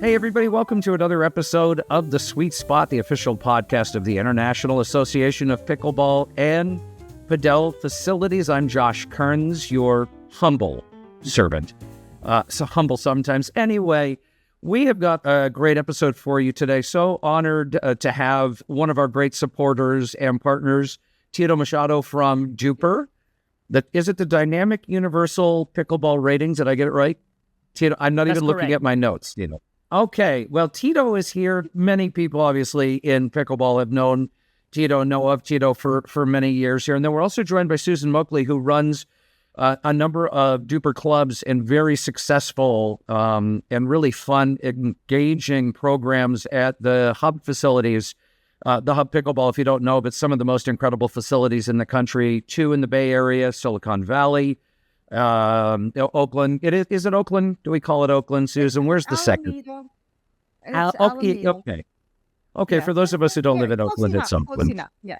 Hey everybody, welcome to another episode of The Sweet Spot, the official podcast of the International Association of Pickleball and Padel Facilities. I'm Josh Kearns, your humble servant. So humble sometimes. Anyway, we have got a great episode for you today. So honored to have one of our great supporters and partners, Tito Machado from DUPR. Is it the Dynamic Universal Pickleball Ratings? Did I get it right? Tito, I'm not even looking at my notes, Tito. Okay, well, Tito is here. Many people, obviously, in pickleball have know of Tito for many years here. And then we're also joined by Susan Moeckli, who runs a number of DUPR clubs and very successful and really fun, engaging programs at the Hub facilities. The Hub Pickleball, if you don't know, but some of the most incredible facilities in the country, 2 in the Bay Area, Silicon Valley, Oakland. Is it Oakland? Do we call it Oakland, Susan? Where's the second? Okay. Yeah. For those of us who don't live in Oakland, it's Oakland. Yeah.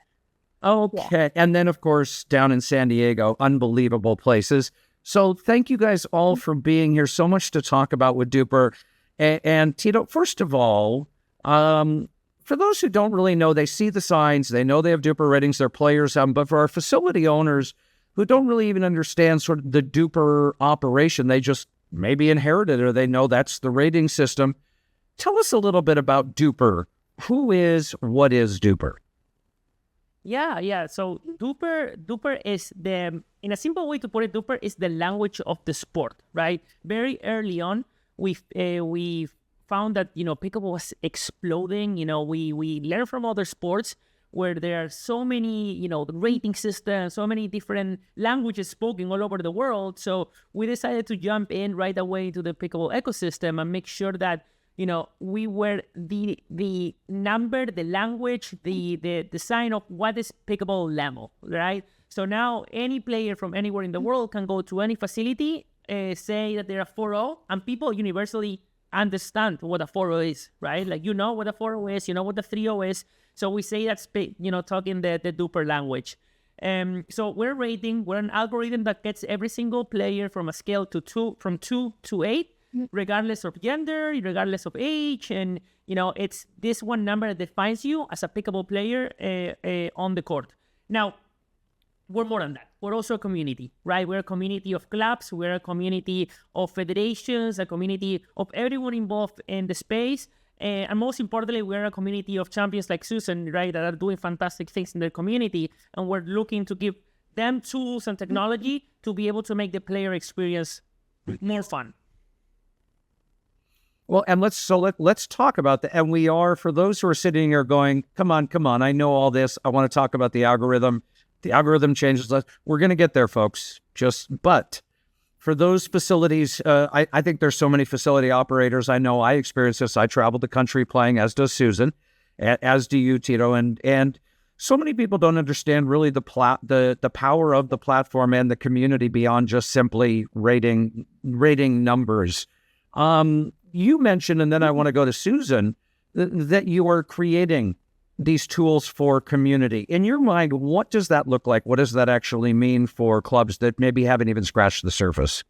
Okay. Yeah. And then, of course, down in San Diego, unbelievable places. So thank you guys all for being here. So much to talk about with DUPR. And Tito, first of all, for those who don't really know, they see the signs, they know they have DUPR ratings, their players have them, but for our facility owners who don't really even understand sort of the DUPR operation, they just maybe inherited it or they know that's the rating system. Tell us a little bit about DUPR. What is DUPR? Yeah. So DUPR is in a simple way to put it, DUPR is the language of the sport, right? Very early on, we found that, pickleball was exploding. We learned from other sports where there are so many, rating systems, so many different languages spoken all over the world. So we decided to jump in right away into the pickleball ecosystem and make sure that, we were the number, the language, the sign of what is pickleball level, right? So now any player from anywhere in the world can go to any facility, say that they're a 4-0, and people universally understand what a 4-0 is, right? Like, what a 4-0 is, what the 3-0 is. So we say that's, talking the DUPR language. So we're an algorithm that gets every single player from a scale from 2 to 8, regardless of gender, regardless of age. And, it's this one number that defines you as a pickleball player on the court. Now, we're more than that. We're also a community, right? We're a community of clubs. We're a community of federations, a community of everyone involved in the space. And most importantly, we're a community of champions like Susan, right, that are doing fantastic things in their community. And we're looking to give them tools and technology to be able to make the player experience more fun. Well, and let's talk about that. And we are, for those who are sitting here going, come on, I know all this. I want to talk about the algorithm. The algorithm changes. We're going to get there, folks. But for those facilities, I think there's so many facility operators. I know I experience this. I traveled the country playing, as does Susan, as do you, Tito. And so many people don't understand really the power of the platform and the community beyond just simply rating numbers. You mentioned, and then I want to go to Susan, that you are creating these tools for community. In your mind, what does that look like? What does that actually mean for clubs that maybe haven't even scratched the surface?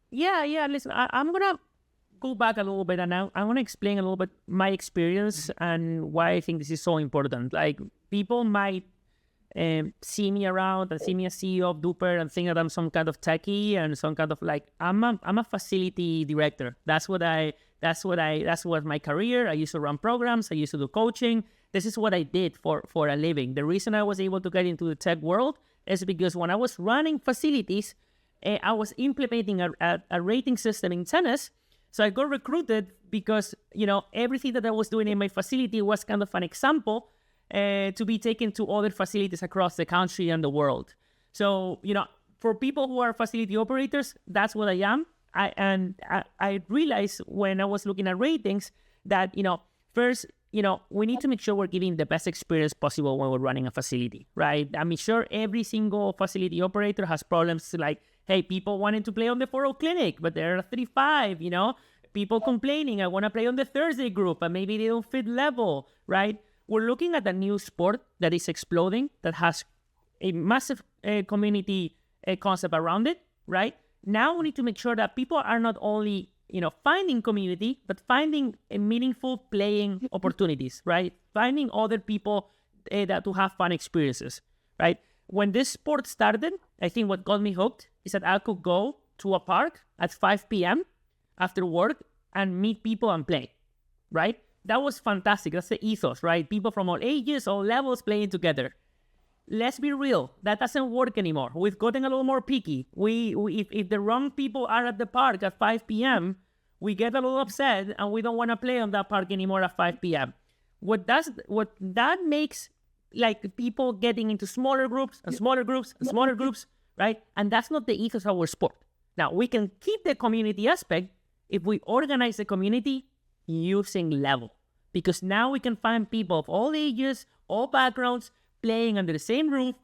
Yeah. Listen, I'm going to go back a little bit and I want to explain a little bit my experience and why I think this is so important. Like, people might see me around and see me as CEO of DUPR and think that I'm some kind of techie and some kind of I'm a facility director. That's what my career. I used to run programs. I used to do coaching. This is what I did for a living. The reason I was able to get into the tech world is because when I was running facilities, I was implementing a rating system in tennis. So I got recruited because, everything that I was doing in my facility was kind of an example to be taken to other facilities across the country and the world. So, for people who are facility operators, that's what I am. I realized when I was looking at ratings that, first, we need to make sure we're giving the best experience possible when we're running a facility, right? I'm sure every single facility operator has problems like, hey, people wanting to play on the 4-0 clinic, but they're 3-5, people complaining, I want to play on the Thursday group, but maybe they don't fit level, right? We're looking at a new sport that is exploding, that has a massive community concept around it, right? Now we need to make sure that people are not only finding community, but finding a meaningful playing opportunities, right? Finding other people that to have fun experiences, right? When this sport started, I think what got me hooked is that I could go to a park at 5 p.m. after work and meet people and play, right? That was fantastic. That's the ethos, right? People from all ages, all levels playing together. Let's be real, that doesn't work anymore. We've gotten a little more picky. If the wrong people are at the park at 5 p.m., we get a little upset and we don't want to play on that park anymore at 5 p.m. What that makes like people getting into smaller groups and smaller groups and smaller groups, right? And that's not the ethos of our sport. Now, we can keep the community aspect if we organize the community using level, because now we can find people of all ages, all backgrounds, playing under the same roof,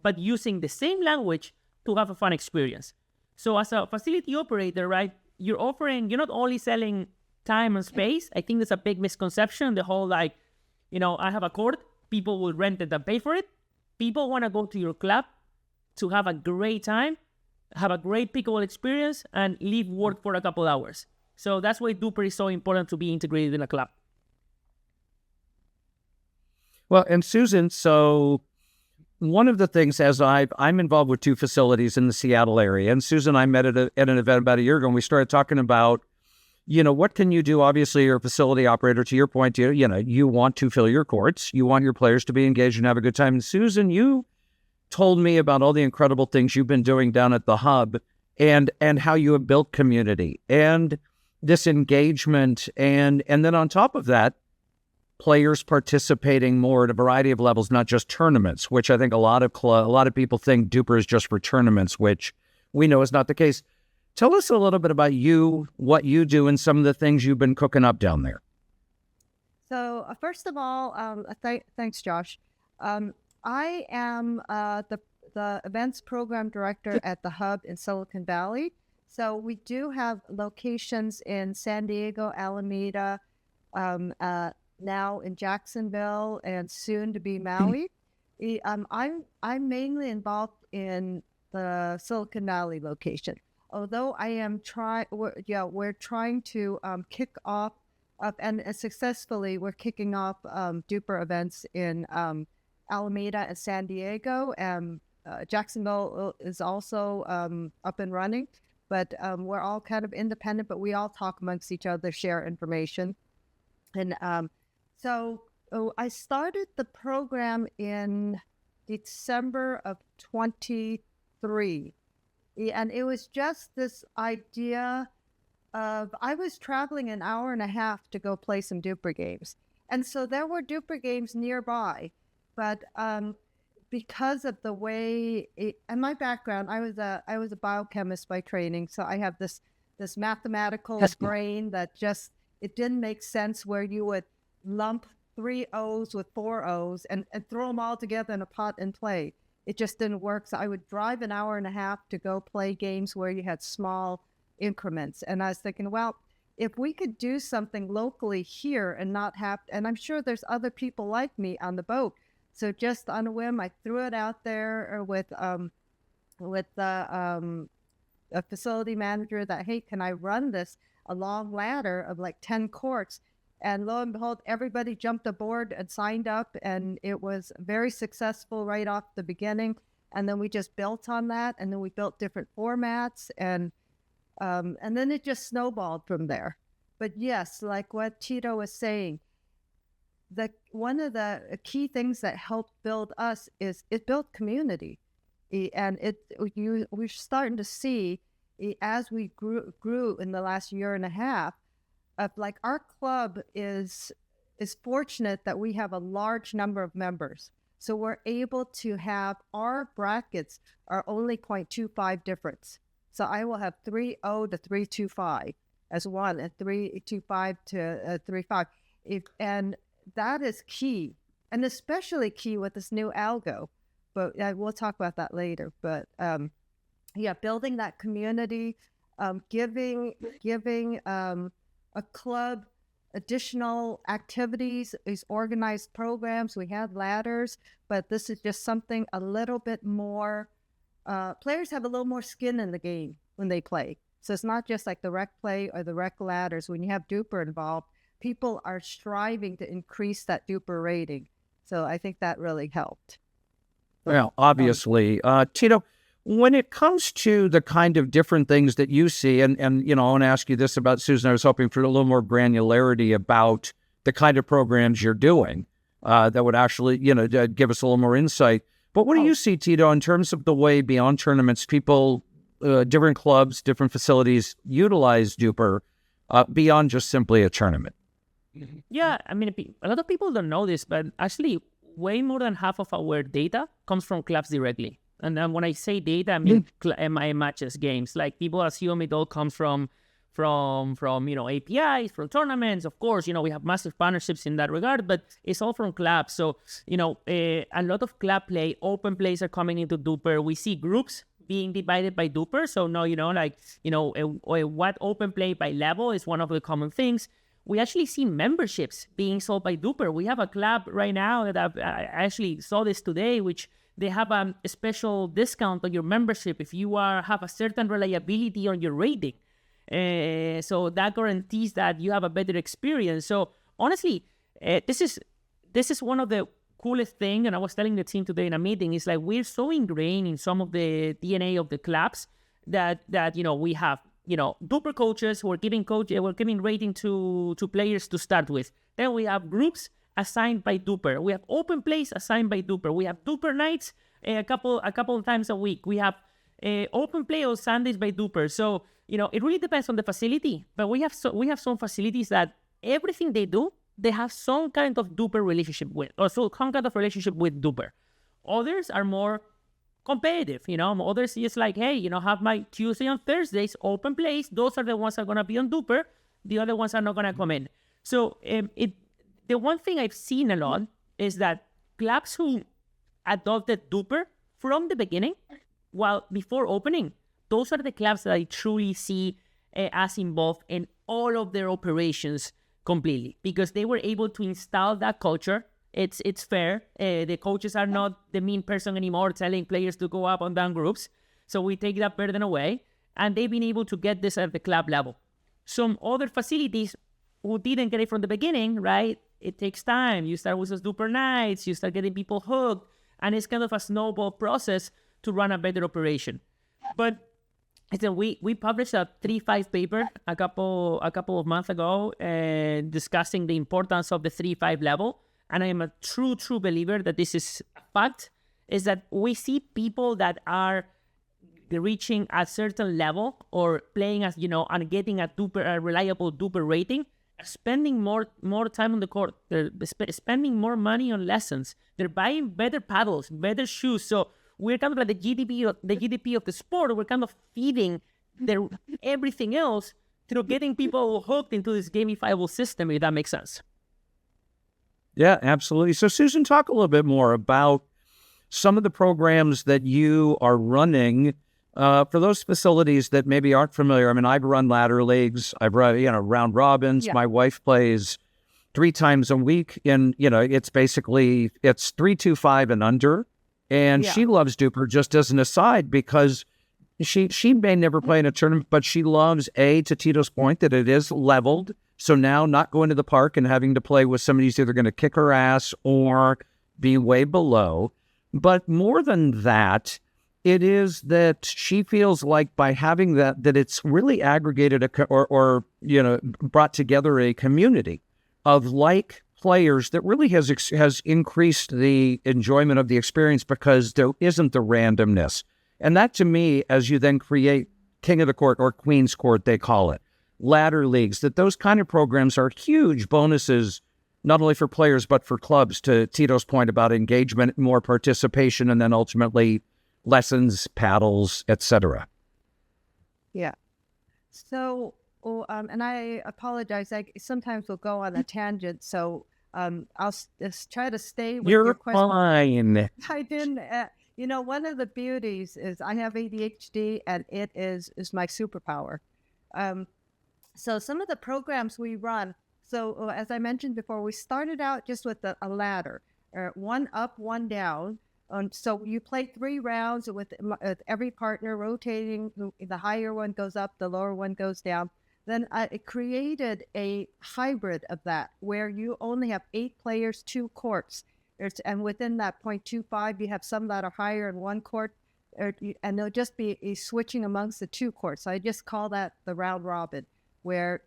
but using the same language to have a fun experience. So as a facility operator, right, you're not only selling time and space. I think there's a big misconception. The whole I have a court, people will rent it and pay for it. People want to go to your club to have a great time, have a great pickleball experience, and leave work for a couple hours. So that's why DUPR is so important to be integrated in a club. Well, and Susan, so one of the things I'm involved with 2 facilities in the Seattle area, and Susan and I met at an event about a year ago, and we started talking about, what can you do? Obviously, you're a facility operator. To your point, you want to fill your courts. You want your players to be engaged and have a good time. And Susan, you told me about all the incredible things you've been doing down at the hub and how you have built community and this engagement. And then on top of that, players participating more at a variety of levels, not just tournaments, which I think a lot of people think DUPR is just for tournaments, which we know is not the case. Tell us a little bit about you, what you do, and some of the things you've been cooking up down there. So first of all, thanks, Josh. I am the events program director at the hub in Silicon Valley. So we do have locations in San Diego, Alameda, now in Jacksonville, and soon to be Maui. I'm mainly involved in the Silicon Valley location. Although I am we're trying to kick off and successfully we're kicking off DUPR events in Alameda and San Diego, and Jacksonville is also up and running. But we're all kind of independent, but we all talk amongst each other, share information, and so I started the program in December of 23. And it was just this idea of, I was traveling an hour and a half to go play some DUPR games. And so there were DUPR games nearby, but because of the way, and my background, I was a biochemist by training. So I have this mathematical brain that just, it didn't make sense where you would lump 3 O's with 4 O's and throw them all together in a pot and play. It just didn't work. So I would drive an hour and a half to go play games where you had small increments. And I was thinking, well, if we could do something locally here and not have, and I'm sure there's other people like me on the boat. So just on a whim, I threw it out there with the a facility manager that, hey, can I run this a long ladder of like 10 courts? And lo and behold, everybody jumped aboard and signed up, and it was very successful right off the beginning. And then we just built on that, and then we built different formats, and then it just snowballed from there. But yes, like what Tito was saying, one of the key things that helped build us is it built community, and we're starting to see as we grew in the last year and a half. Like our club is fortunate that we have a large number of members. So we're able to have, our brackets are only 0.25 difference. So I will have 3.0 to 3.25 as one, and 3.25 to 3.5. And that is key, and especially key with this new algo. But we'll talk about that later. But building that community, giving a club additional activities, these organized programs. We had ladders, but this is just something a little bit more, players have a little more skin in the game when they play. So it's not just like the rec play or the rec ladders. When you have DUPR involved, people are striving to increase that DUPR rating. So I think that really helped. Well, obviously. Tito, when it comes to the kind of different things that you see, and I want to ask you this about Susan, I was hoping for a little more granularity about the kind of programs you're doing that would actually, give us a little more insight. But what do you see, Tito, in terms of the way beyond tournaments, people, different clubs, different facilities utilize DUPR beyond just simply a tournament? Yeah, I mean, a lot of people don't know this, but actually way more than half of our data comes from clubs directly. And then when I say data, I mean matches, games. Like people assume it all comes from APIs, from tournaments. Of course, we have massive partnerships in that regard, but it's all from clubs. So, a lot of club play, open plays are coming into DUPR. We see groups being divided by DUPR. So now, what open play by level is one of the common things. We actually see memberships being sold by DUPR. We have a club right now that I actually saw this today, which they have a special discount on your membership if you have a certain reliability on your rating. So that guarantees that you have a better experience. So honestly, this is one of the coolest thing. And I was telling the team today in a meeting, is like we're so ingrained in some of the DNA of the clubs that we have DUPR coaches who are giving rating to players to start with. Then we have groups assigned by DUPR. We have open plays assigned by DUPR. We have DUPR nights a couple of times a week. We have open play on Sundays by DUPR. So it really depends on the facility. But we have some facilities that everything they do, they have some kind of DUPR relationship with, or some kind of relationship with DUPR. Others are more competitive, others just like, hey, have my Tuesday and Thursdays open plays. Those are the ones that are going to be on DUPR. The other ones are not going to come in. So the one thing I've seen a lot is that clubs who adopted DUPR from the beginning, while before opening, those are the clubs that I truly see as involved in all of their operations completely, because they were able to install that culture. It's fair. The coaches are not the mean person anymore telling players to go up and down groups. So we take that burden away, and they've been able to get this at the club level. Some other facilities who didn't get it from the beginning, right? It takes time. You start with those DUPR nights, you start getting people hooked, and it's kind of a snowball process to run a better operation. But we published a 3.5 paper a couple of months ago discussing the importance of the 3.5 level. And I am a true believer that this is a fact, is that we see people that are reaching a certain level or playing as, and getting a reliable DUPR rating, spending more time on the court. They're spending more money on lessons. They're buying better paddles, better shoes. So we're kind of like the GDP of the sport. We're kind of feeding everything else through getting people hooked into this gamifiable system, if that makes sense. Yeah, absolutely. So Susan, talk a little bit more about some of the programs that you are running for those facilities that maybe aren't familiar. I mean, I've run ladder leagues. I've run, round robins. Yeah. My wife plays 3 times a week, and it's 3-2-5 and under. And she loves DUPR, just as an aside, because she may never play in a tournament, but she loves, to Tito's point, that it is leveled. So now not going to the park and having to play with somebody who's either going to kick her ass or be way below. But more than that, it is that she feels like by having that it's really aggregated or brought together a community of like players that really has increased the enjoyment of the experience, because there isn't the randomness. And that, to me, as you then create King of the Court or Queen's Court, they call it, ladder leagues, that those kind of programs are huge bonuses, not only for players, but for clubs, to Tito's point about engagement, more participation, and then ultimately lessons, paddles, etc. Yeah. So, and I apologize. I sometimes will go on a tangent. So I'll just try to stay with your question. You're fine. I didn't. One of the beauties is I have ADHD, and it is my superpower. So some of the programs we run, so as I mentioned before, we started out just with a ladder, one up, one down. So you play 3 rounds with every partner rotating. The higher one goes up, the lower one goes down. Then it created a hybrid of that where you only have 8 players, 2 courts. And within that 0.25, you have some that are higher in 1 court, and they'll just be switching amongst the 2 courts. So I just call that the round robin, where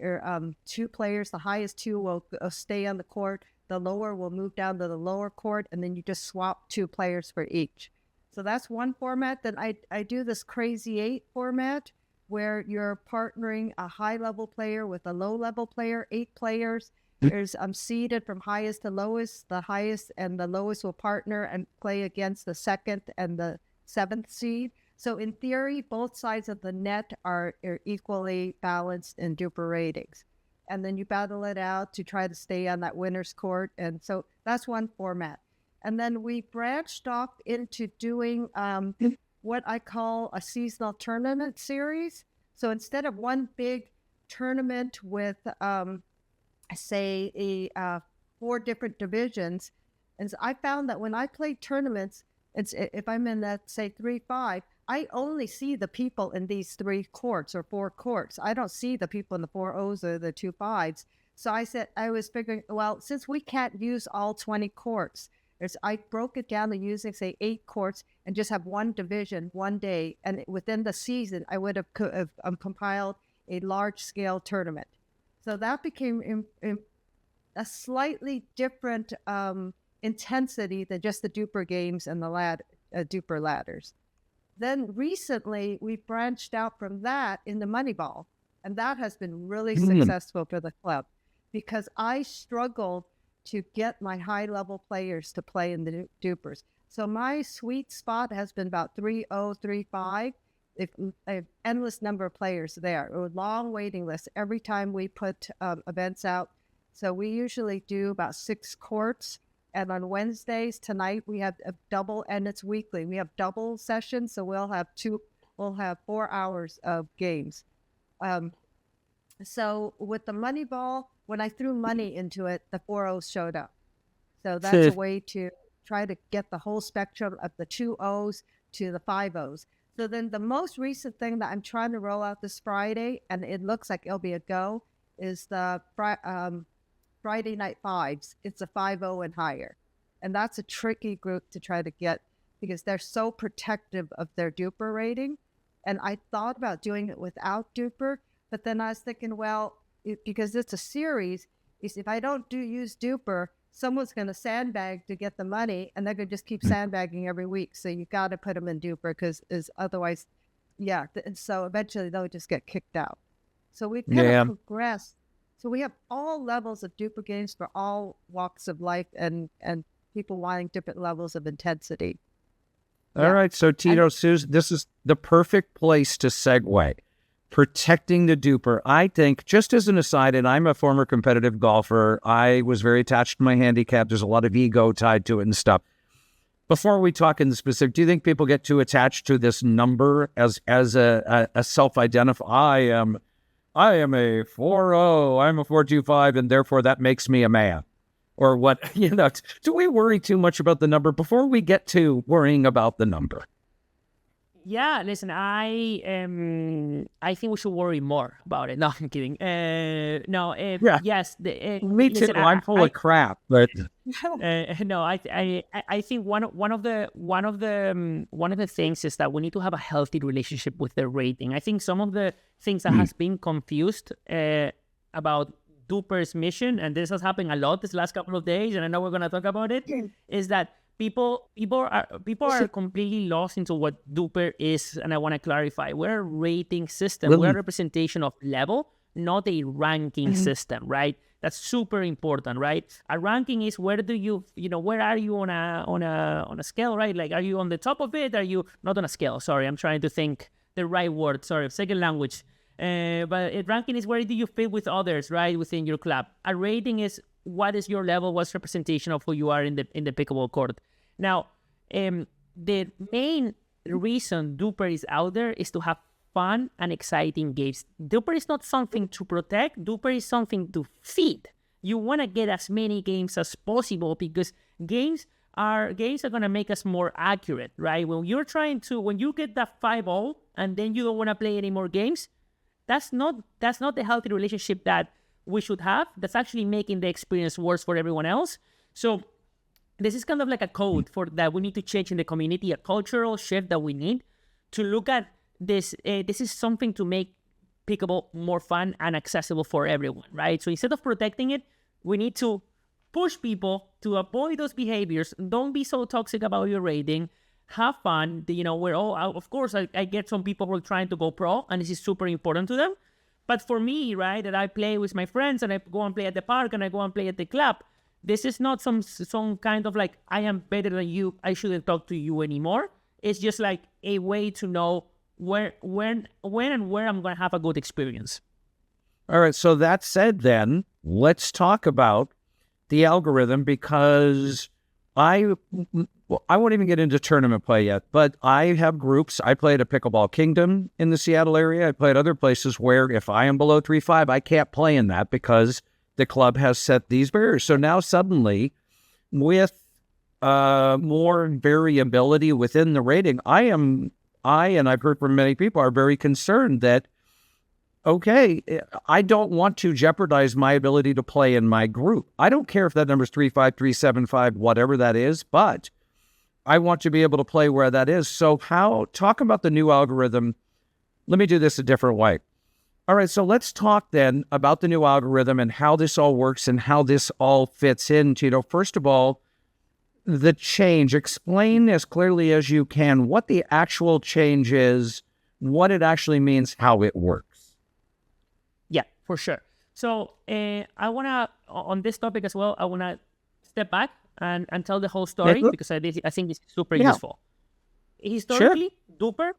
2 players, the highest 2 will stay on the court, the lower will move down to the lower court, and then you just swap 2 players for each. So that's one format. Then I do this crazy 8 format, where you're partnering a high-level player with a low-level player, 8 players. There's seeded from highest to lowest. The highest and the lowest will partner and play against the 2nd and the 7th seed. So in theory, both sides of the net are equally balanced in DUPR ratings. And then you battle it out to try to stay on that winner's court. And so that's one format. And then we branched off into doing what I call a seasonal tournament series. So instead of one big tournament with, say, 4 different divisions, and so I found that when I play tournaments, if I'm in that, say, 3-5, I only see the people in these 3 courts or 4 courts. I don't see the people in the 4 O's or the 2 5s. So I was figuring, well, since we can't use all 20 courts, I broke it down to using, say, 8 courts and just have 1 division, 1 day. And within the season, I would have compiled a large-scale tournament. So that became a slightly different intensity than just the DUPR games and the DUPR ladders. Then recently, we branched out from that into Moneyball, and that has been really successful for the club because I struggled to get my high-level players to play in the DUPRs. So my sweet spot has been about 3-0, 3-5. I have endless number of players there. A long waiting list every time we put events out. So we usually do about 6 courts. And on Wednesdays, tonight, we have a double, and it's weekly. We have double sessions, so we'll have 4 hours of games. So with the Moneyball, when I threw money into it, the 4 O's showed up. So that's a way to try to get the whole spectrum of the 2 O's to the 5 O's. So then the most recent thing that I'm trying to roll out this Friday, and it looks like it'll be a go, is the Friday Night Fives. It's a 5-0 and higher. And that's a tricky group to try to get because they're so protective of their DUPR rating. And I thought about doing it without DUPR, but then I was thinking, well, because it's a series, if I don't use DUPR, someone's going to sandbag to get the money, and they're going to just keep sandbagging every week. So you got to put them in DUPR because otherwise, and so eventually they'll just get kicked out. So we've kind of progressed. So we have all levels of DUPR games for all walks of life and people wanting different levels of intensity. All right. So Tito, Susan, this is the perfect place to segue. Protecting the DUPR. I think, just as an aside, and I'm a former competitive golfer, I was very attached to my handicap. There's a lot of ego tied to it and stuff. Before we talk in the specific, do you think people get too attached to this number as a self-identify? I am a 4-0, I'm a 4-2-5, and therefore that makes me a man. Or what, do we worry too much about the number before we get to worrying about the number? Yeah, listen, I think we should worry more about it. No, I'm kidding. Yes. Me too. I'm full of crap, but no, I think one of the things is that we need to have a healthy relationship with the rating. I think some of the things that has been confused about DUPR's mission, and this has happened a lot this last couple of days, and I know we're going to talk about it, is that people are completely lost into what DUPR is, and I want to clarify. We're a rating system. We're a representation of level, not a ranking system, right? That's super important, right? A ranking is where are you on a scale, right? Like, are you on the top of it? Are you not on a scale? Sorry, I'm trying to think the right word. Sorry, second language. But a ranking is where do you fit with others, right, within your club. A rating is what is your level, what's representation of who you are in the pickleball court. Now, the main reason DUPR is out there is to have fun and exciting games. DUPR is not something to protect. DUPR is something to feed. You want to get as many games as possible because games our games are going to make us more accurate, right? When you get that 5-0 and then you don't want to play any more games, that's not the healthy relationship that we should have. That's actually making the experience worse for everyone else. So this is kind of like a code for that we need to change in the community, a cultural shift that we need to look at this. This is something to make pickleball more fun and accessible for everyone, right? So instead of protecting it, we need to push people to avoid those behaviors. Don't be so toxic about your rating. Have fun. We're all out. Of course, I get some people who are trying to go pro, and this is super important to them. But for me, right, that I play with my friends and I go and play at the park and I go and play at the club, this is not some kind of like, I am better than you, I shouldn't talk to you anymore. It's just like a way to know when and where I'm going to have a good experience. All right. So that said, then let's talk about the algorithm, because I won't even get into tournament play yet, but I have groups. I played at Pickleball Kingdom in the Seattle area. I played other places where if I am below 3.5, I can't play in that because the club has set these barriers. So now suddenly, with more variability within the rating, and I've heard from many people, are very concerned that, okay, I don't want to jeopardize my ability to play in my group. I don't care if that number is 3.5, 3.75, whatever that is, but I want to be able to play where that is. So talk about the new algorithm. Let me do this a different way. All right, so let's talk then about the new algorithm and how this all works and how this all fits in, Tito. First of all, the change. Explain as clearly as you can what the actual change is, what it actually means, how it works. Yeah, for sure. So I want to, on this topic as well, I want to step back and tell the whole story because I think it's super useful. Historically, sure.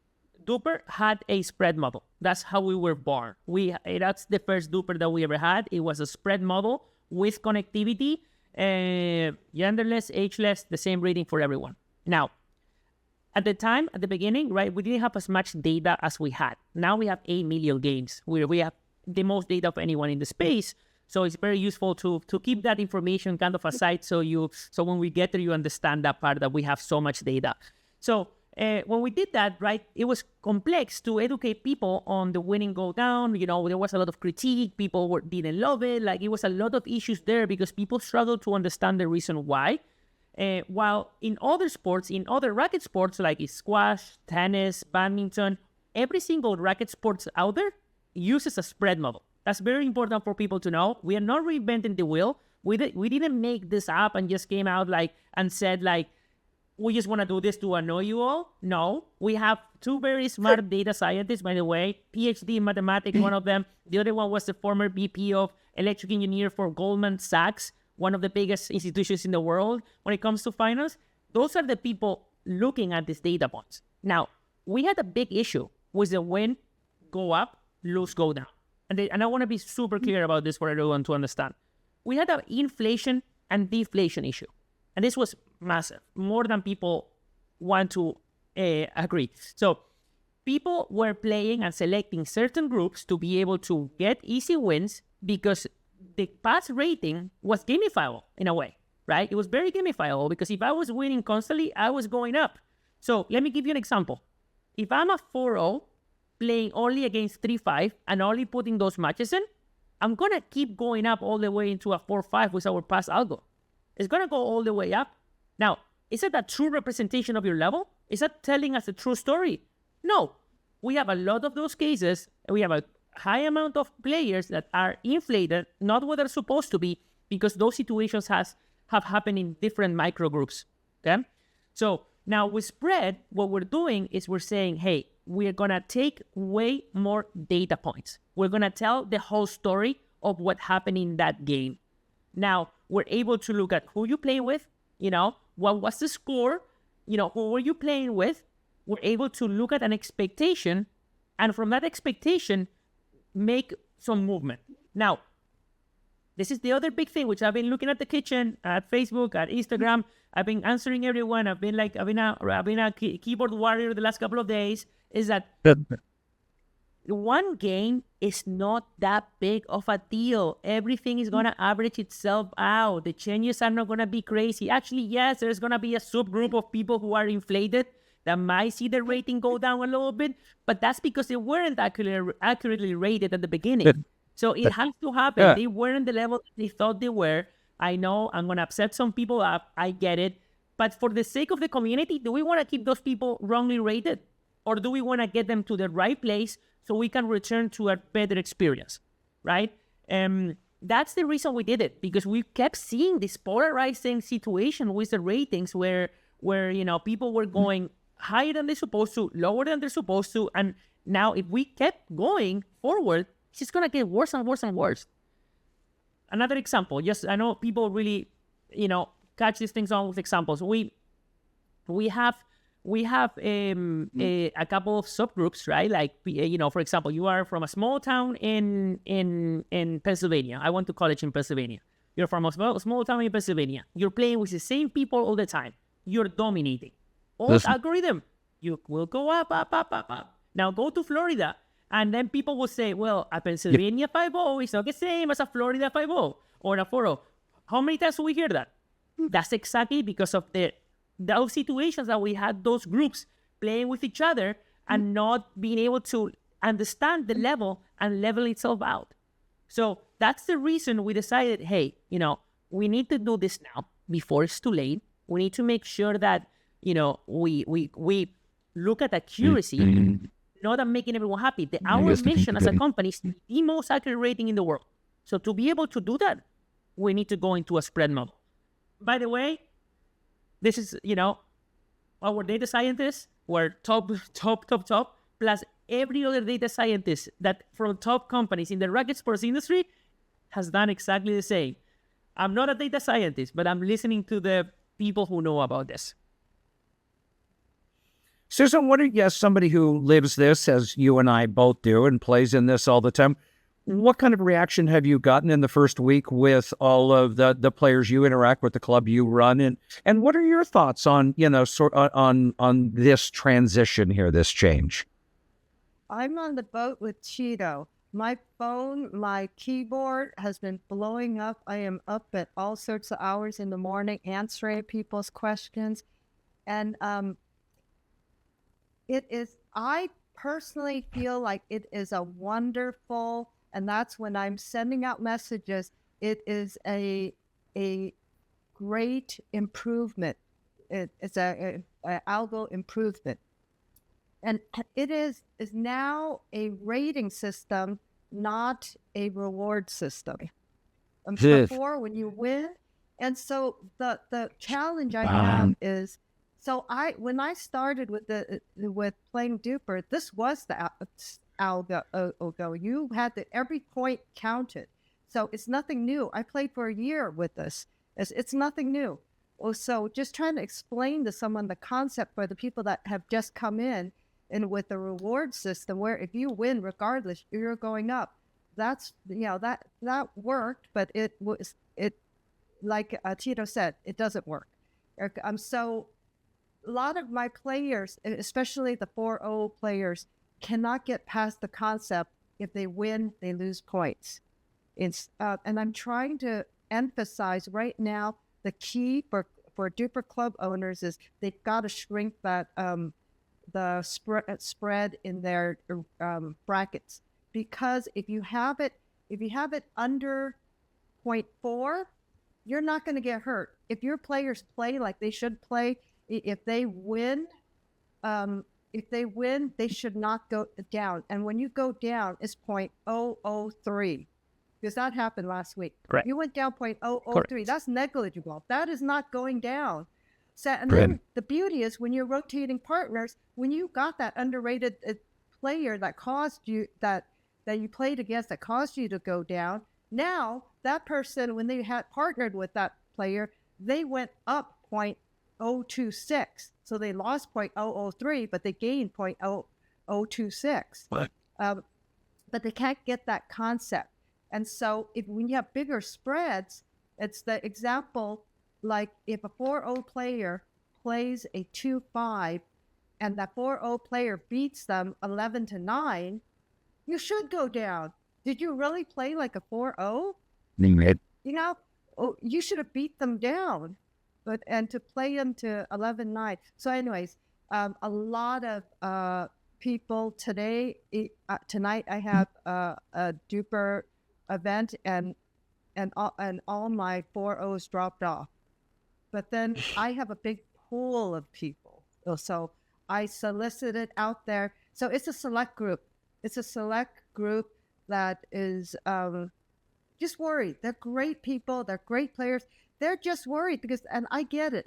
DUPR had a spread model. That's how we were born. That's the first DUPR that we ever had. It was a spread model with connectivity, genderless, ageless, the same rating for everyone. Now, at the beginning, right, we didn't have as much data as we had. Now we have 8 million games. We have the most data of anyone in the space. So it's very useful to keep that information kind of aside so when we get there, you understand that part that we have so much data. So when we did that, right, it was complex to educate people on the winning go down. There was a lot of critique. People didn't love it. Like, it was a lot of issues there because people struggled to understand the reason why. While in other sports, in other racket sports like squash, tennis, badminton, every single racket sports out there uses a spread model. That's very important for people to know. We are not reinventing the wheel. We didn't make this up and just came out and said we just want to do this to annoy you all. No, we have 2 very smart data scientists, by the way, PhD in mathematics, one of them. The other one was the former VP of electric engineer for Goldman Sachs, one of the biggest institutions in the world when it comes to finance. Those are the people looking at these data points. Now, we had a big issue with the win go up, lose go down. And I want to be super clear about this for everyone to understand. We had an inflation and deflation issue. And this was massive, more than people want to agree. So people were playing and selecting certain groups to be able to get easy wins because the pass rating was gamifiable in a way, right? It was very gamifiable because if I was winning constantly, I was going up. So let me give you an example. If I'm a 4-0 playing only against 3-5 and only putting those matches in, I'm going to keep going up all the way into a 4-5 with our pass algo. It's going to go all the way up. Now, is that a true representation of your level? Is that telling us a true story? No. We have a lot of those cases. We have a high amount of players that are inflated, not what they're supposed to be, because those situations have happened in different micro groups. Okay? So now with spread, what we're doing is we're saying, hey, we're going to take way more data points. We're going to tell the whole story of what happened in that game. Now, we're able to look at who you play with, what was the score, who were you playing with. We're able to look at an expectation, and from that expectation, make some movement. Now, this is the other big thing, which I've been looking at the kitchen, at Facebook, at Instagram. I've been answering everyone. I've been a keyboard warrior the last couple of days. Is that one game is not that big of a deal. Everything is going to average itself out. The changes are not going to be crazy. Actually, yes, there's going to be a subgroup of people who are inflated that might see the rating go down a little bit, but that's because they weren't accurately rated at the beginning. So it has to happen. Yeah. They weren't the level they thought they were. I know I'm going to upset some people up. I get it. But for the sake of the community, do we want to keep those people wrongly rated? Or do we want to get them to the right place so we can return to a better experience, right? That's the reason we did it, because we kept seeing this polarizing situation with the ratings where people were going higher than they're supposed to, lower than they're supposed to. And now if we kept going forward, it's just going to get worse and worse and worse. Another example, I know people really, catch these things on with examples. We have a couple of subgroups, right? Like, for example, you are from a small town in Pennsylvania. I went to college in Pennsylvania. You're from a small town in Pennsylvania. You're playing with the same people all the time. You're dominating. Old algorithm, you will go up, up, up, up, up. Now go to Florida, and then people will say, well, a Pennsylvania 5-0 is not the same as a Florida 5-0 or a 4-0. How many times do we hear that? That's exactly because of those situations that we had those groups playing with each other and not being able to understand the level and level itself out. So that's the reason we decided, hey, we need to do this now before it's too late. We need to make sure that, we look at accuracy, not at making everyone happy. Our mission as a company is the most accurate rating in the world. So to be able to do that, we need to go into a spread model. By the way, this is, our data scientists were top, plus every other data scientist that from top companies in the racket sports industry has done exactly the same. I'm not a data scientist, but I'm listening to the people who know about this. Susan, somebody who lives this, as you and I both do, and plays in this all the time, what kind of reaction have you gotten in the first week with all of the players you interact with, the club you run, and what are your thoughts on on this transition here, this change? I'm on the boat with Tito. My phone, my keyboard has been blowing up. I am up at all sorts of hours in the morning answering people's questions, and I personally feel like it is a wonderful. And that's when I'm sending out messages. It is a great improvement. It's a algo improvement, and it is now a rating system, not a reward system. Before, when you win, and so the challenge I have is. So when I started with playing DUPR, this was the algo. You had every point counted, so it's nothing new. I played for a year with this. It's nothing new. Well, so just trying to explain to someone the concept for the people that have just come in, and with the reward system, where if you win regardless, you're going up. That's that worked, but it like Tito said, it doesn't work. So. A lot of my players, especially the 4-0 players, cannot get past the concept if they win, they lose points. And I'm trying to emphasize right now the key for DUPR club owners is they've got to shrink that the spread in their brackets, because if you have it under 0.4, you're not going to get hurt. If your players play like they should play. If they win, they should not go down. And when you go down, it's 0.003, because that happened last week. Correct. You went down 0.003. Correct. That's negligible. That is not going down. So, and then the beauty is when you're rotating partners, when you got that underrated player that caused you that you played against that caused you to go down, now that person, when they had partnered with that player, they went up 0.026. So they lost 0.003, but they gained 0.026. But they can't get that concept. And so when you have bigger spreads, it's the example, like if a 4-0 player plays a 2-5 and that 4-0 player beats them 11-9, You should go down. Did you really play like a 4-0? You know, you should have beat them down. And to play them to 11-9. So anyways, a lot of people today, tonight I have a DUPR event and all my 4-0s dropped off. But then I have a big pool of people. So I solicited out there. So it's a select group. It's a select group that is just worried. They're great people. They're great players. They're just worried because, and I get it.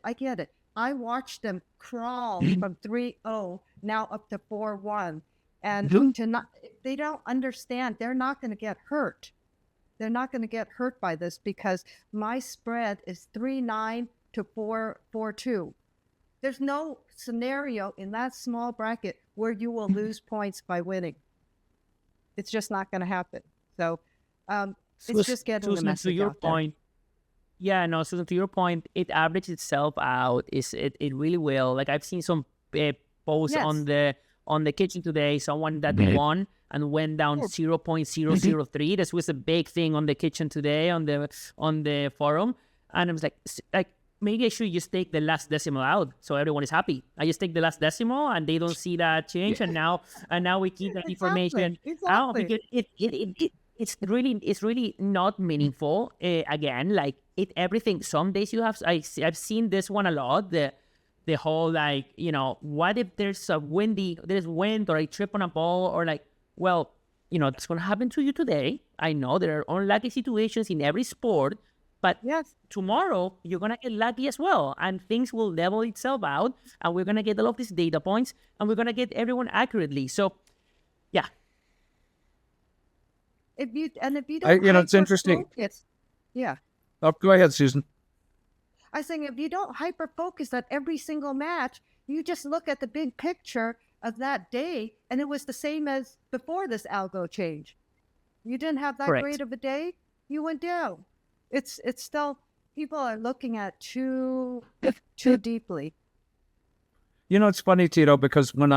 I watched them crawl from 3-0 now up to 4-1. And they don't understand. They're not going to get hurt. They're not going to get hurt by this because my spread is 3-9 to 4-2. There's no scenario in that small bracket where you will lose points by winning. It's just not going to happen. So it's just getting the message to your out there. point. Yeah, no, Susan, to your point, it averages itself out. It really will. Like I've seen some posts on the kitchen today, someone that won and went down 0.003. This was a big thing on the kitchen today on the forum. And I was like maybe I should just take the last decimal out so everyone is happy. I just take the last decimal and they don't see that change. And now we keep that information out because it's really not meaningful. Again, like everything. Some days you have. I've seen this one a lot. The whole like, you know, what if there's wind or I trip on a ball or like, well, you know, that's gonna happen to you today. I know there are unlucky situations in every sport, but tomorrow you're gonna get lucky as well, and things will level itself out, and we're gonna get all of these data points, and we're gonna get everyone accurately. So, yeah. If you don't, it's interesting. Yeah. Oh, go ahead, Susan. I was saying, if you don't hyper focus at every single match, you just look at the big picture of that day, and it was the same as before this algo change. You didn't have that great of a day, you went down. It's still, people are looking at too deeply. You know, it's funny, Tito, because when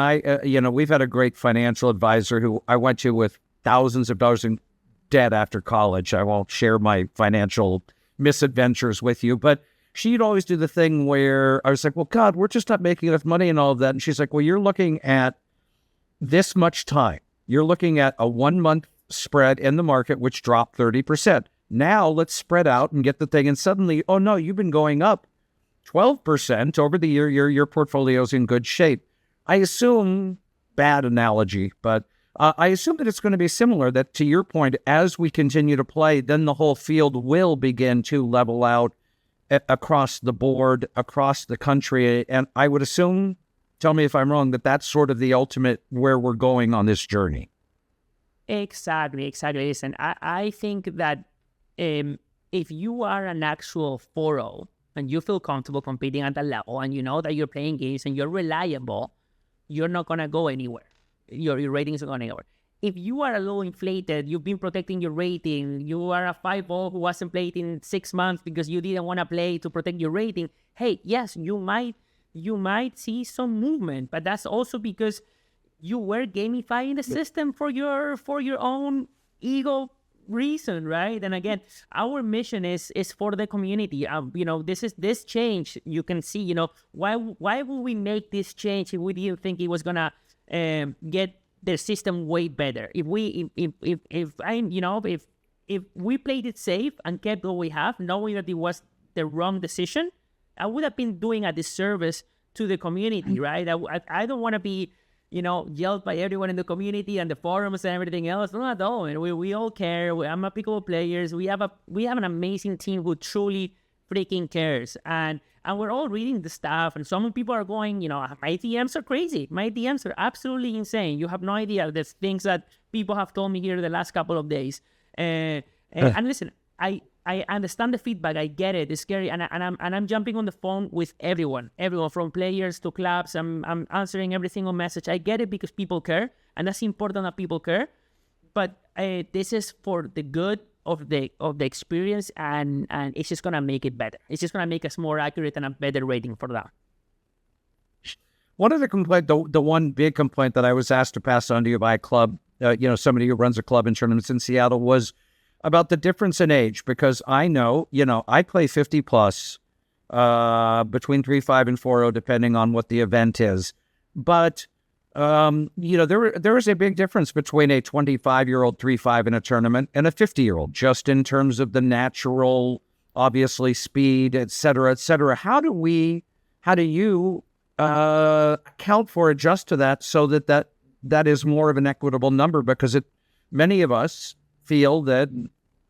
we've had a great financial advisor who I went to with thousands of dollars in debt after college. I won't share my financial misadventures with you, but she'd always do the thing where I was like, well, God, we're just not making enough money and all of that. And she's like, well, you're looking at this much time. You're looking at a 1 month spread in the market, which dropped 30%. Now let's spread out and get the thing. And suddenly, oh no, you've been going up 12% over the year. Your portfolio's in good shape. I assume, bad analogy, but I assume that it's going to be similar, that to your point, as we continue to play, then the whole field will begin to level out across the board, across the country. And I would assume, tell me if I'm wrong, that that's sort of the ultimate where we're going on this journey. Exactly. Listen, I think that if you are an actual 4-0 and you feel comfortable competing at that level and you know that you're playing games and you're reliable, you're not going to go anywhere. Your rating is not going anywhere. If you are a little inflated, you've been protecting your rating, you are a 5-0 who hasn't played in 6 months because you didn't want to play to protect your rating, hey, yes, you might see some movement, but that's also because you were gamifying the system for your own ego reason, right? And again, our mission is for the community. This change. You can see, why would we make this change if we didn't think it was gonna get the system way better? If we played it safe and kept what we have, knowing that it was the wrong decision, I would have been doing a disservice to the community, right? I don't want to be, yelled by everyone in the community and the forums and everything else. Not at all. And we all care. I'm a pickleball players. We have an amazing team who truly freaking cares. And we're all reading the stuff. And some people are going, my DMs are crazy. My DMs are absolutely insane. You have no idea the things that people have told me here the last couple of days. And listen, I understand the feedback. I get it. It's scary, and I'm jumping on the phone with everyone from players to clubs. I'm answering every single message. I get it because people care, and that's important that people care. But this is for the good of the experience, and it's just gonna make it better. It's just gonna make us more accurate and a better rating for that. One of the complaint, the one big complaint that I was asked to pass on to you by a club somebody who runs a club and tournaments in Seattle, was about the difference in age, because I know, I play 50 plus, between 3.5 and 4.0, depending on what the event is. But, there is a big difference between a 25-year-old 3.5 in a tournament and a 50-year-old, just in terms of the natural, obviously, speed, et cetera, et cetera. How do you account for, adjust to that, so that is more of an equitable number? Because many of us feel that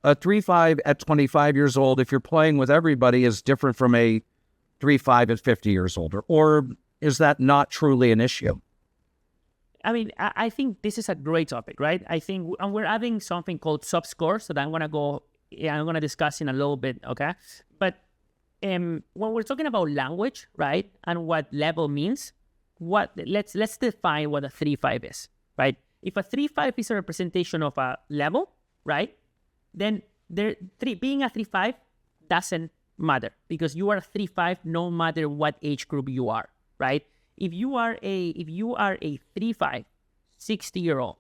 a 3.5 at 25 years old, if you're playing with everybody, is different from a 3.5 at 50 years old. Or is that not truly an issue? I mean, I think this is a great topic, right? I think, and we're adding something called sub-scores that I'm going to discuss in a little bit, okay? But when we're talking about language, right, and what level means, let's define what a 3.5 is, right? If a 3.5 is a representation of a level, right, then being a 3.5 doesn't matter, because you are a 3.5 no matter what age group you are, right? If you are a 3.5 60-year-old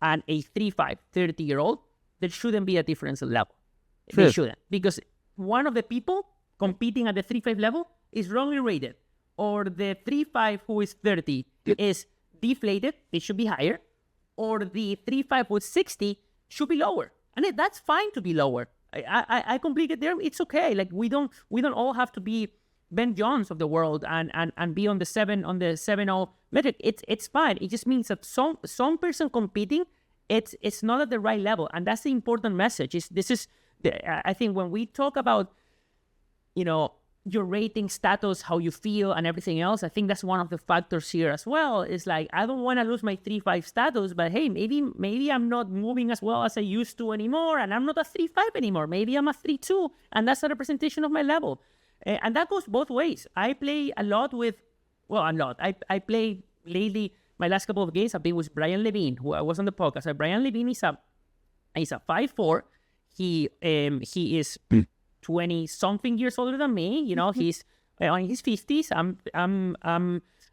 and a 3.5 30-year-old, there shouldn't be a difference in level. They shouldn't, because one of the people competing at the 3.5 level is wrongly rated, or the 3.5 who is 30 is deflated, it should be higher, or the 3.5 with 60 should be lower. And that's fine to be lower. I completely get there. It's okay. Like, we don't all have to be Ben Johns of the world and be on the 7.0 metric. It's fine. It just means that some person competing, it's not at the right level, and that's the important message. I think when we talk about your rating status, how you feel, and everything else, I think that's one of the factors here as well. Is like, I don't want to lose my 3.5 status, but hey, maybe I'm not moving as well as I used to anymore, and I'm not a 3.5 anymore. Maybe I'm a 3.2, and that's a representation of my level. And that goes both ways. I play a lot with, I play lately, my last couple of games, I've been with Brian Levine, who I was on the podcast. Brian Levine is a 5'4". He is 20-something years older than me. He's in his 50s.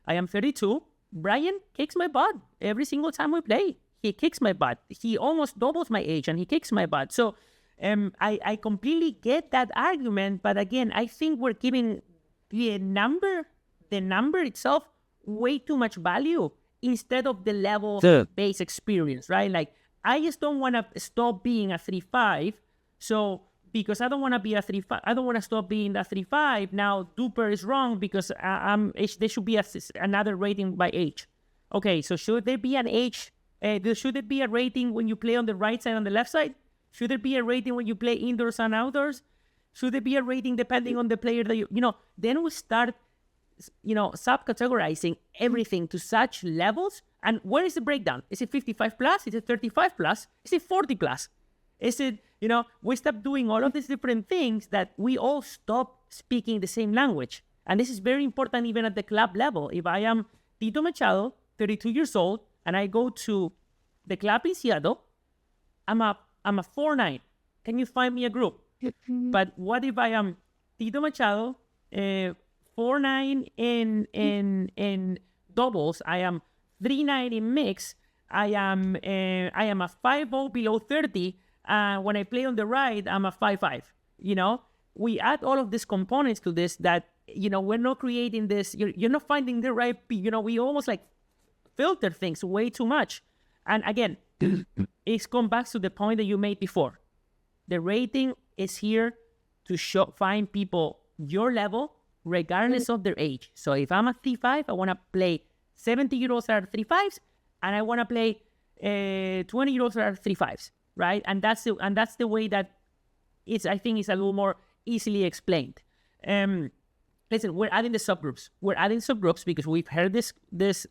I am 32. Brian kicks my butt every single time we play. He kicks my butt. He almost doubles my age, and he kicks my butt. So I completely get that argument. But again, I think we're giving the number itself way too much value instead of the level-based experience, right? Like, I just don't want to stop being a 3.5. So, because I don't want to be a 3.5, I don't want to stop being a 3.5. Now, DUPR is wrong because there should be another rating by age. Okay, so should there be an age? Should there be a rating when you play on the right side and the left side? Should there be a rating when you play indoors and outdoors? Should there be a rating depending on the player that then we start, subcategorizing everything to such levels. And where is the breakdown? Is it 55 plus? Is it 35 plus? Is it 40 plus? Is it, we stop doing all of these different things that we all stop speaking the same language. And this is very important even at the club level. If I am Tito Machado, 32 years old, and I go to the club in Seattle, I'm a 4'9". Can you find me a group? But what if I am Tito Machado, 4'9" in doubles, I am 3'9" in mix, I am a 5'0" below 30, when I play on the right, I'm a 5'5". We add all of these components to this that, we're not creating this, you're not finding the right, we almost like filter things way too much. And again, it's come back to the point that you made before. The rating is here to find people your level, regardless of their age. So if I'm a 3.5, I want to play 70-year-olds that are 3.5s, and I want to play 20-year-olds that are 3.5s, right? And that's the way that I think it's a little more easily explained. Listen, we're adding the subgroups. We're adding subgroups because we've heard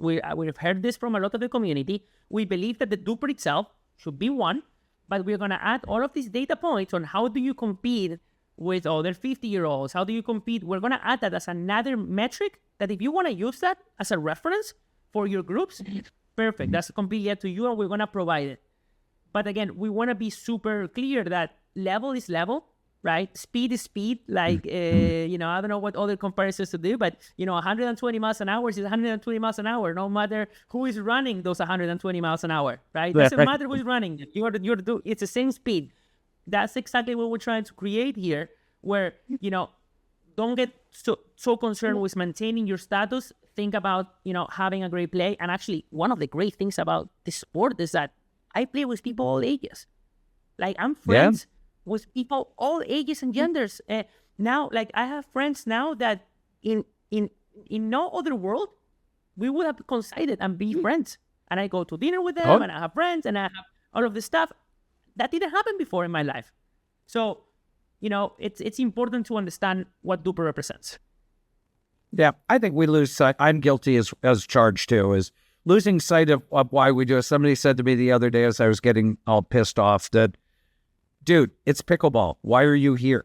we've heard this from a lot of the community. We believe that the DUPR itself should be one, but we're going to add all of these data points on how do you compete with other 50-year-olds? How do you compete? We're going to add that as another metric that if you want to use that as a reference for your groups, perfect. That's completely up to you, and we're going to provide it. But again, we want to be super clear that level is level. right? Speed is speed. Like, I don't know what other comparisons to do, but, 120 miles an hour is 120 miles an hour, no matter who is running those 120 miles an hour, right? Doesn't matter who is running. It's the same speed. That's exactly what we're trying to create here, where, don't get so concerned with maintaining your status. Think about, having a great play. And actually, one of the great things about this sport is that I play with people all ages. Like, I'm friends with people all ages and genders. Now, like, I have friends now that in no other world, we would have coincided and be friends. And I go to dinner with them, and I have friends, and I have all of this stuff. That didn't happen before in my life. So, it's important to understand what DUPR represents. Yeah, I think we lose sight. I'm guilty as charged too, is losing sight of why we do it. Somebody said to me the other day as I was getting all pissed off that, dude, it's pickleball. Why are you here?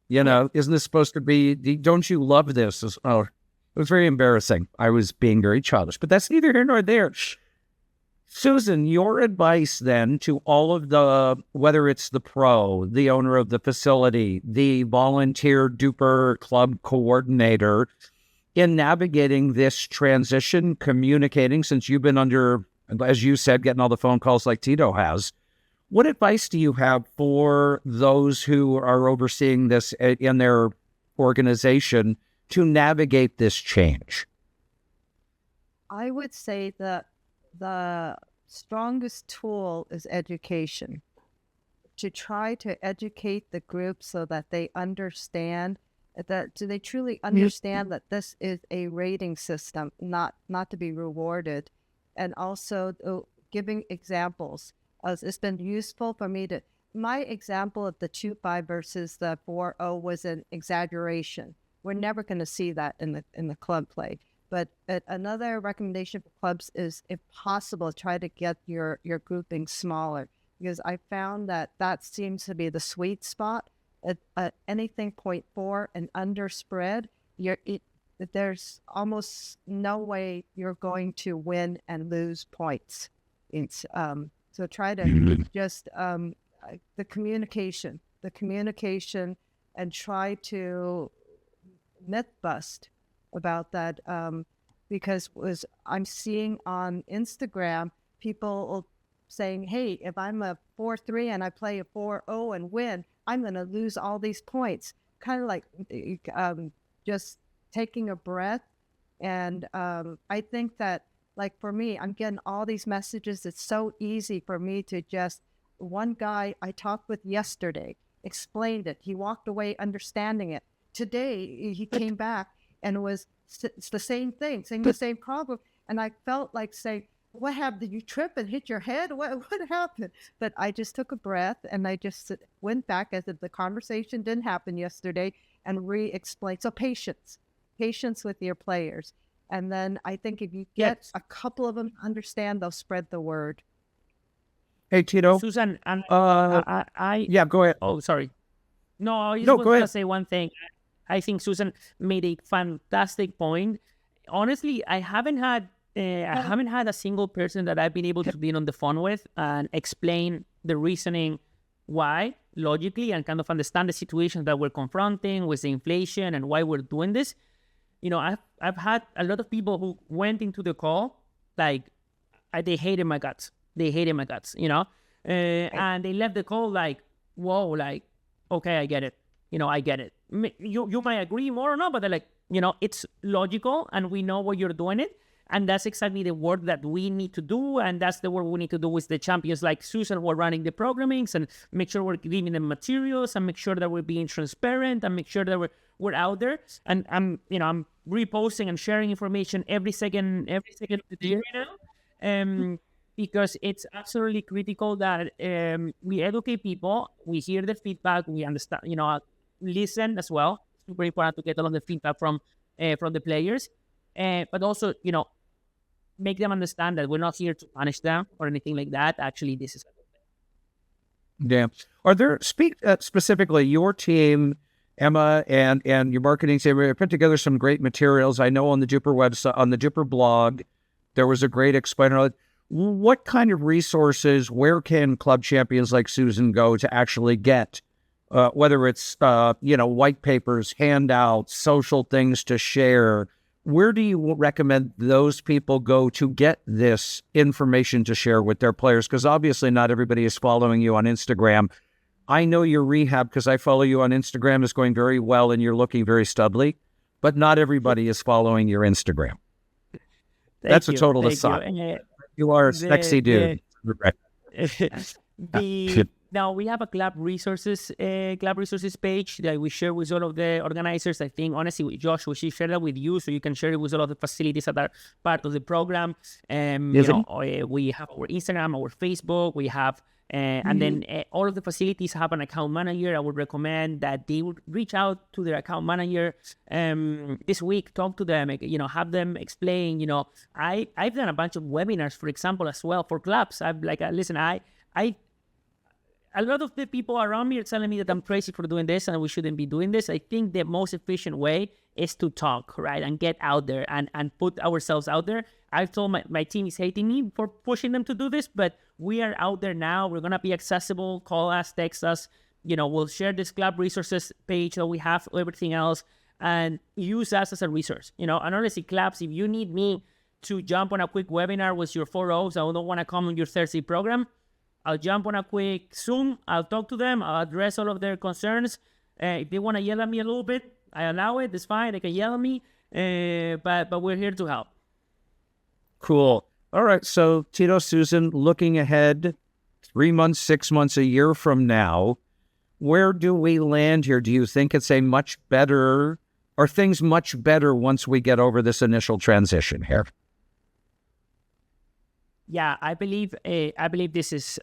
Isn't this supposed to be, don't you love this? It was very embarrassing. I was being very childish, but that's neither here nor there. Susan, your advice then to all of the, whether it's the pro, the owner of the facility, the volunteer DUPR club coordinator, in navigating this transition, communicating, since you've been under, as you said, getting all the phone calls like Tito has, what advice do you have for those who are overseeing this in their organization to navigate this change? I would say that the strongest tool is education. To try to educate the group so that they understand that, do they truly understand that this is a rating system, not to be rewarded, and also giving examples. It's been useful for me to, my example of the 2-5 versus the 4-0 was an exaggeration. We're never going to see that in the club play. But another recommendation for clubs is, if possible, try to get your grouping smaller, because I found that seems to be the sweet spot. At anything 0.4 and under spread, there's almost no way you're going to win and lose points. So try to just the communication, and try to myth bust about that, because I'm seeing on Instagram people saying, hey, if I'm a 4-3 and I play a 4-0 and win, I'm going to lose all these points. Kind of like just taking a breath. And I think that, like, for me, I'm getting all these messages. It's so easy for me to just, one guy I talked with yesterday explained it. He walked away understanding it. Today, he came back and it's the same thing, saying the same problem. And I felt like saying, what happened? Did you trip and hit your head? What happened? But I just took a breath and I just went back as if the conversation didn't happen yesterday and re-explained. So patience with your players. And then I think if you get a couple of them to understand, they'll spread the word. Hey, Tito. Susan, and yeah, go ahead. Oh, sorry. No, I just was going to say one thing. I think Susan made a fantastic point. Honestly, I haven't had a single person that I've been able to be on the phone with and explain the reasoning why, logically, and kind of understand the situation that we're confronting with the inflation and why we're doing this. I've had a lot of people who went into the call, like, they hated my guts. And they left the call like, whoa, like, okay, I get it. I get it. You might agree more or not, but they're like, it's logical and we know what you're doing it. And that's exactly the work that we need to do. And that's the work we need to do with the champions like Susan, who are running the programmings, and make sure we're giving them materials and make sure that we're being transparent and make sure that we're out there. And I'm reposting and sharing information every second of the day right now. Because it's absolutely critical that we educate people, we hear the feedback, we understand, listen as well. It's super important to get a lot of feedback from the players. But also, make them understand that we're not here to punish them or anything like that. Actually, this is a good thing. Yeah. Are there, specifically your team, Emma, and your marketing team, we put together some great materials. I know on the DUPR website, on the DUPR blog, there was a great explainer. What kind of resources, where can club champions like Susan go to actually get whether it's, white papers, handouts, social things to share. Where do you recommend those people go to get this information to share with their players? Because obviously not everybody is following you on Instagram. I know your rehab, because I follow you on Instagram, is going very well and you're looking very stubbly, but not everybody is following your Instagram. That's a total aside. You are a sexy dude. Now we have a club resources page that we share with all of the organizers. I think honestly, Josh, we should share that with you so you can share it with all of the facilities that are part of the program. We have our Instagram, our Facebook, we have, and then all of the facilities have an account manager. I would recommend that they would reach out to their account manager this week, talk to them, have them explain. I've done a bunch of webinars, for example, as well for clubs. I'm like, listen, a lot of the people around me are telling me that I'm crazy for doing this and we shouldn't be doing this. I think the most efficient way is to talk, right? And get out there and put ourselves out there. I've told my team is hating me for pushing them to do this, but we are out there now. We're going to be accessible. Call us, text us. We'll share this club resources page that we have, everything else, and use us as a resource. And honestly, clubs, if you need me to jump on a quick webinar with your 4Os, I don't want to come on your Thursday program, I'll jump on a quick Zoom. I'll talk to them. I'll address all of their concerns. If they want to yell at me a little bit, I allow it. It's fine. They can yell at me. But we're here to help. Cool. All right. So, Tito, Susan, looking ahead 3 months, 6 months, a year from now, where do we land here? Do you think it's are things much better once we get over this initial transition here? Yeah, I believe this is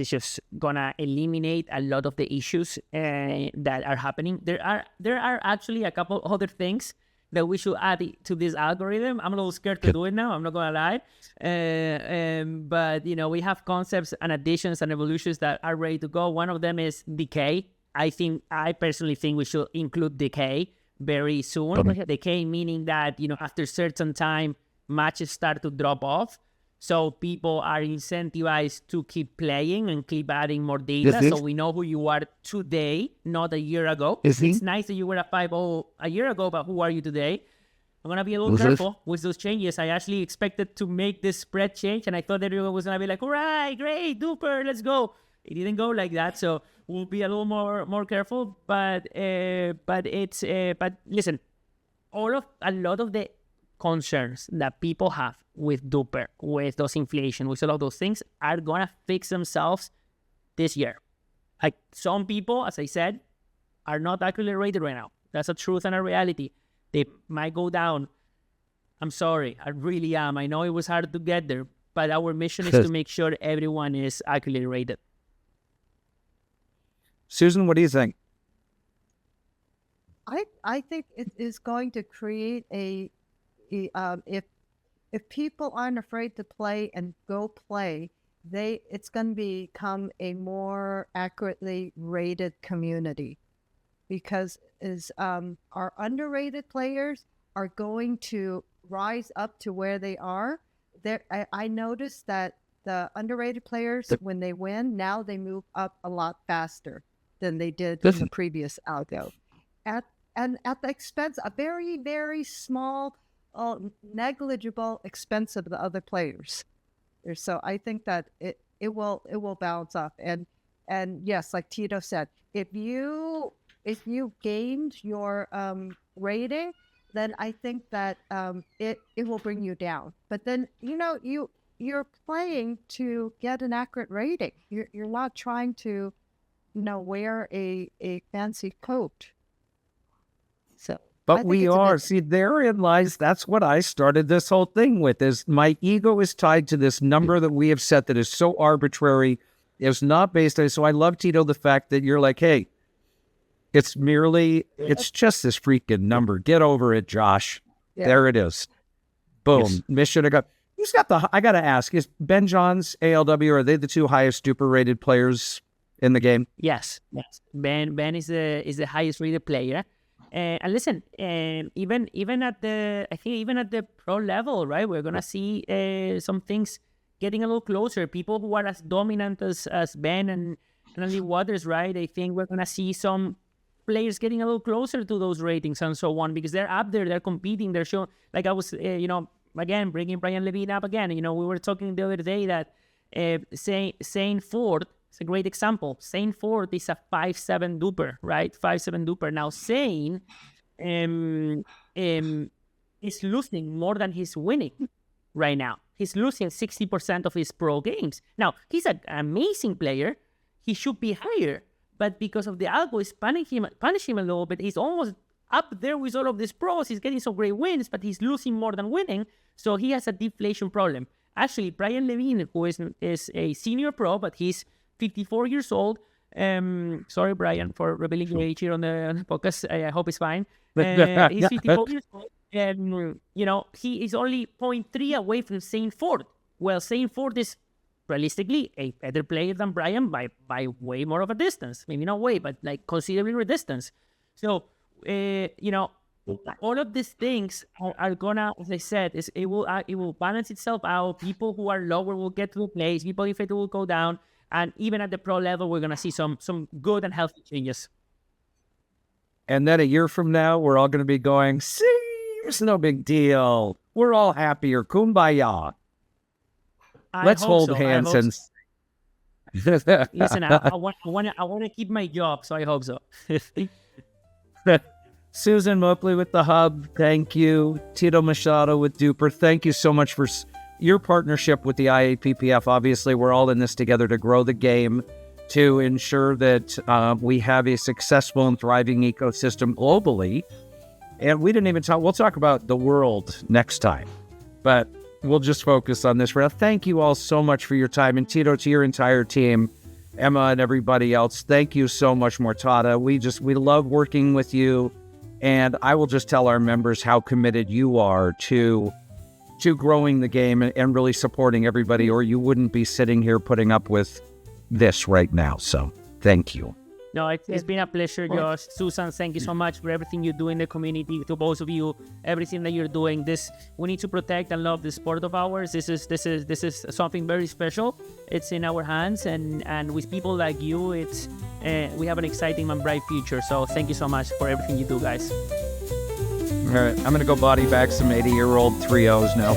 just gonna eliminate a lot of the issues that are happening. There are actually a couple other things that we should add to this algorithm. I'm a little scared to do it now. I'm not gonna lie, but we have concepts and additions and evolutions that are ready to go. One of them is decay. I personally think we should include decay very soon. Okay. Decay meaning that after a certain time matches start to drop off. So people are incentivized to keep playing and keep adding more data. So we know who you are today, not a year ago. It's nice that you were a 5-0 a year ago, but who are you today? I'm going to be a little careful with those changes. I actually expected to make this spread change, and I thought that everyone was going to be like, all right, great, DUPR, let's go. It didn't go like that, so we'll be a little more careful. But listen, a lot of the concerns that people have with DUPR, with those inflation, with all of those things, are gonna fix themselves this year. Like some people, as I said, are not accurately rated right now. That's a truth and a reality. They might go down. I'm sorry, I really am. I know it was hard to get there, but our mission is to make sure everyone is accurately rated. Susan, what do you think? I think it is going to create if people aren't afraid to play and go play, it's going to become a more accurately rated community, because our underrated players are going to rise up to where they are. I noticed that the underrated players, when they win, now they move up a lot faster than they did in the previous algo. At the expense, a very, very small, negligible expense of the other players. So I think that it will balance off. And yes, like Tito said, if you gained your rating, then I think that it will bring you down. But then you're playing to get an accurate rating. You're not trying to wear a fancy coat. So. But we are. See, therein lies, that's what I started this whole thing with, is my ego is tied to this number that we have set that is so arbitrary. It's not based on, so I love, Tito, the fact that you're like, hey, it's just this freaking number. Get over it, Josh. Yeah. There it is. Boom. Yes. Mission accomplished. I got to ask, is Ben Johns, ALW, are they the two highest DUPR-rated players in the game? Yes. Ben is the highest rated player. And listen, even at the pro level, right? We're gonna see some things getting a little closer. People who are as dominant as Ben recreationally waters, right? I think we're gonna see some players getting a little closer to those ratings and so on, because they're up there, they're competing, they're showing. Like I was, again bringing Brian Levine up again. We were talking the other day that Saint Ford is a great example. Saint Ford is a 5-7 DUPR, right? 5-7 DUPR. Now Saint is losing more than he's winning right now. He's losing 60% of his pro games. Now, he's an amazing player. He should be higher. But because of the algo, is punishing him a little bit. He's almost up there with all of these pros. He's getting some great wins, but he's losing more than winning. So he has a deflation problem. Actually, Brian Levine, who is a senior pro, but he's 54 years old. Sorry, Brian, for revealing your age here on the podcast. I hope it's fine. He's 54 years old. And, he is only 0.3 away from Saint Ford. Well, Saint Ford is realistically a better player than Brian by way more of a distance. Maybe not way, but like considerably a distance. So, all of these things are gonna, as I said, it will balance itself out. People who are lower will get to the place. People inflated will go down. And even at the pro level, we're gonna see some good and healthy changes. And then a year from now, we're all going to be going, see, it's no big deal. We're all happier. Kumbaya. Let's hold hands and. Listen, I want to keep my job, so I hope so. Susan Moeckli with the Hub, thank you. Tito Machado with DUPR, thank you so much for your partnership with the IAPPF. Obviously, we're all in this together to grow the game, to ensure that we have a successful and thriving ecosystem globally. And we didn't even talk, we'll talk about the world next time, but we'll just focus on this right now. Thank you all so much for your time. And Tito, to your entire team, Emma and everybody else, thank you so much, Mortada. We love working with you. And I will just tell our members how committed you are to growing the game and really supporting everybody, or you wouldn't be sitting here putting up with this right now. So thank you. No, it's been a pleasure, Josh. Susan, thank you so much for everything you do in the community. To both of you, everything that you're doing. We need to protect and love this sport of ours. This is something very special. It's in our hands, and with people like you, we have an exciting and bright future. So thank you so much for everything you do, guys. All right, I'm gonna go body bag some 80-year-old 3-0s now.